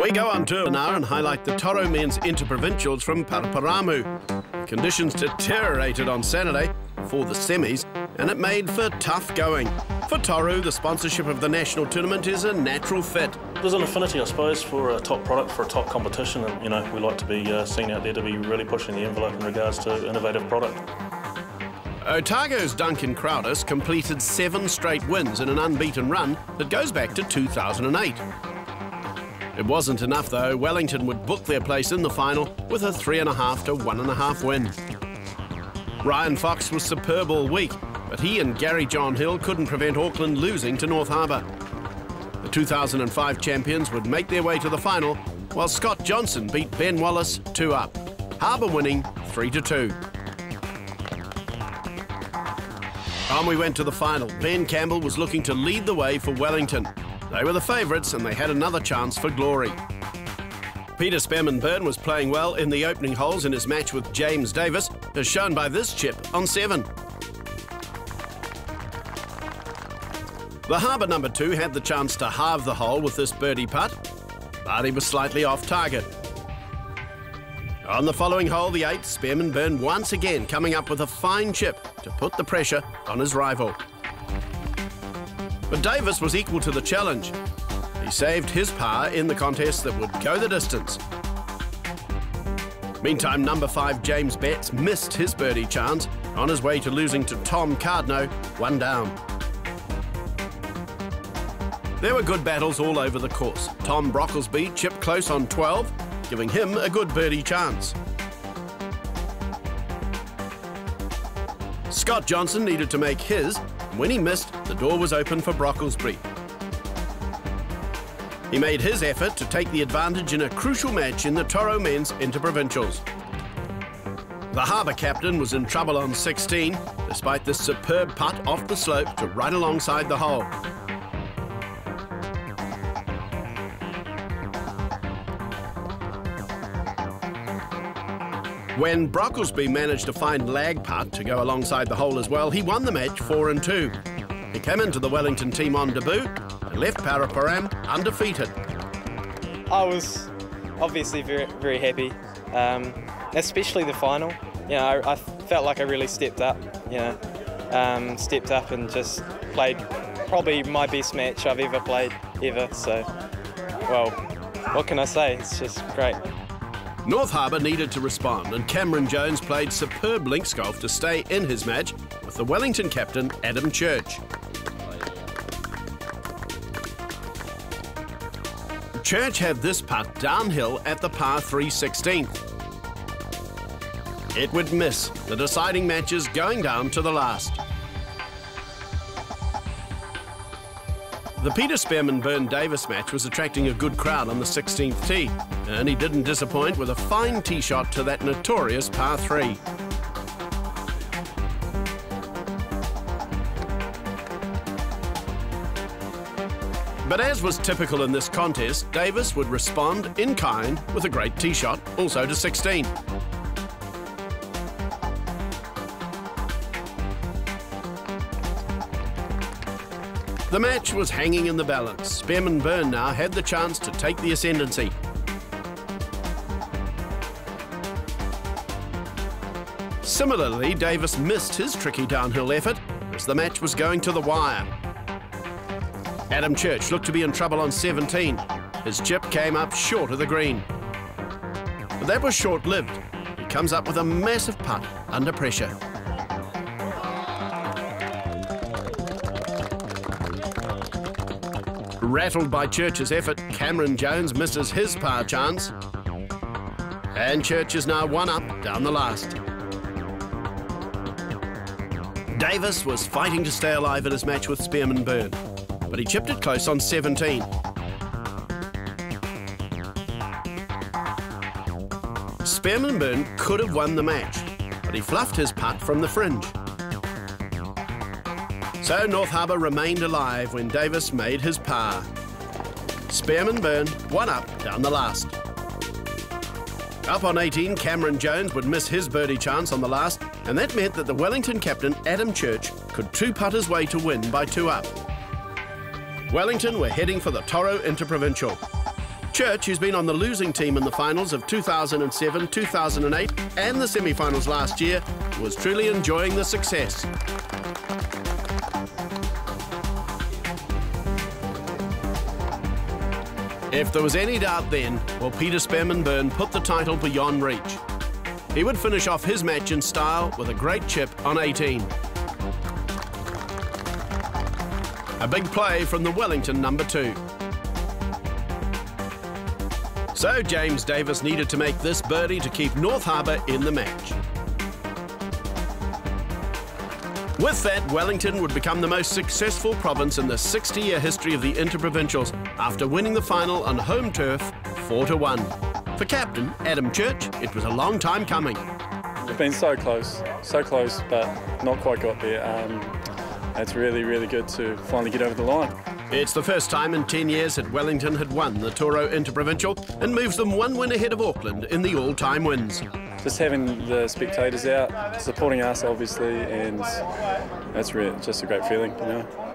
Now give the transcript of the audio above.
We go on tour now and highlight the Toro men's interprovincials from Paraparamu. Conditions deteriorated on Saturday before the semis, and it made for tough going. For Toro, the sponsorship of the national tournament is a natural fit. There's an affinity, I suppose, for a top product, for a top competition, and we like to be seen out there to be really pushing the envelope in regards to innovative product. Otago's Duncan Crowdis completed 7 straight wins in an unbeaten run that goes back to 2008. It wasn't enough though. Wellington would book their place in the final with a 3.5 to 1.5 win. Ryan Fox was superb all week, but he and Gary John Hill couldn't prevent Auckland losing to North Harbour. The 2005 champions would make their way to the final, while Scott Johnson beat Ben Wallace 2-up. Harbour winning 3-2. On we went to the final. Ben Campbell was looking to lead the way for Wellington. They were the favourites and they had another chance for glory. Peter Spearman-Byrne was playing well in the opening holes in his match with James Davis, as shown by this chip on 7. The Harbour number 2 had the chance to halve the hole with this birdie putt, but he was slightly off target. On the following hole, the 8th, Spearman-Byrne once again coming up with a fine chip to put the pressure on his rival. But Davis was equal to the challenge. He saved his par in the contest that would go the distance. Meantime, number 5, James Betts, missed his birdie chance on his way to losing to Tom Cardno, 1 down. There were good battles all over the course. Tom Brocklesby chipped close on 12, giving him a good birdie chance. Scott Johnson needed to make his, and when he missed, the door was open for Brocklesby. He made his effort to take the advantage in a crucial match in the Toro men's interprovincials. The Harbour captain was in trouble on 16, despite this superb putt off the slope to right alongside the hole. When Brocklesby managed to find lag putt to go alongside the hole as well, he won the match 4-2. He came into the Wellington team on debut and left Paraparam undefeated. I was obviously very, very happy, especially the final. I felt like I really stepped up. Stepped up and just played probably my best match I've ever played ever. So, well, what can I say? It's just great. North Harbour needed to respond, and Cameron Jones played superb links golf to stay in his match with the Wellington captain, Adam Church. Church had this putt downhill at the par 3 16th. It would miss, the deciding matches going down to the last. The Peter Spearman-Byrne Davis match was attracting a good crowd on the 16th tee, and he didn't disappoint with a fine tee shot to that notorious par 3. But as was typical in this contest, Davis would respond in kind with a great tee shot, also to 16. The match was hanging in the balance. Spearman-Byrne now had the chance to take the ascendancy. Similarly, Davis missed his tricky downhill effort as the match was going to the wire. Adam Church looked to be in trouble on 17. His chip came up short of the green. But that was short-lived. He comes up with a massive putt under pressure. Rattled by Church's effort, Cameron Jones misses his par chance. And Church is now 1-up down the last. Davis was fighting to stay alive in his match with Spearman-Byrne, but he chipped it close on 17. Spearman-Byrne could have won the match, but he fluffed his putt from the fringe. So North Harbour remained alive when Davis made his par. Spearman-Byrne 1-up down the last. Up on 18, Cameron Jones would miss his birdie chance on the last, and that meant that the Wellington captain, Adam Church, could 2-putt his way to win by 2-up. Wellington were heading for the Toro Interprovincial. Church, who's been on the losing team in the finals of 2007, 2008 and the semi-finals last year, was truly enjoying the success. If there was any doubt then, well, Peter Spearman-Byrne put the title beyond reach. He would finish off his match in style with a great chip on 18. A big play from the Wellington number 2. So James Davis needed to make this birdie to keep North Harbour in the match. With that, Wellington would become the most successful province in the 60-year history of the Interprovincials after winning the final on home turf 4-1. For captain Adam Church, it was a long time coming. We've been so close, but not quite got there. It's really, really good to finally get over the line. It's the first time in 10 years that Wellington had won the Toro Interprovincial and moves them 1 win ahead of Auckland in the all-time wins. Just having the spectators out, supporting us obviously, and that's really just a great feeling, you know.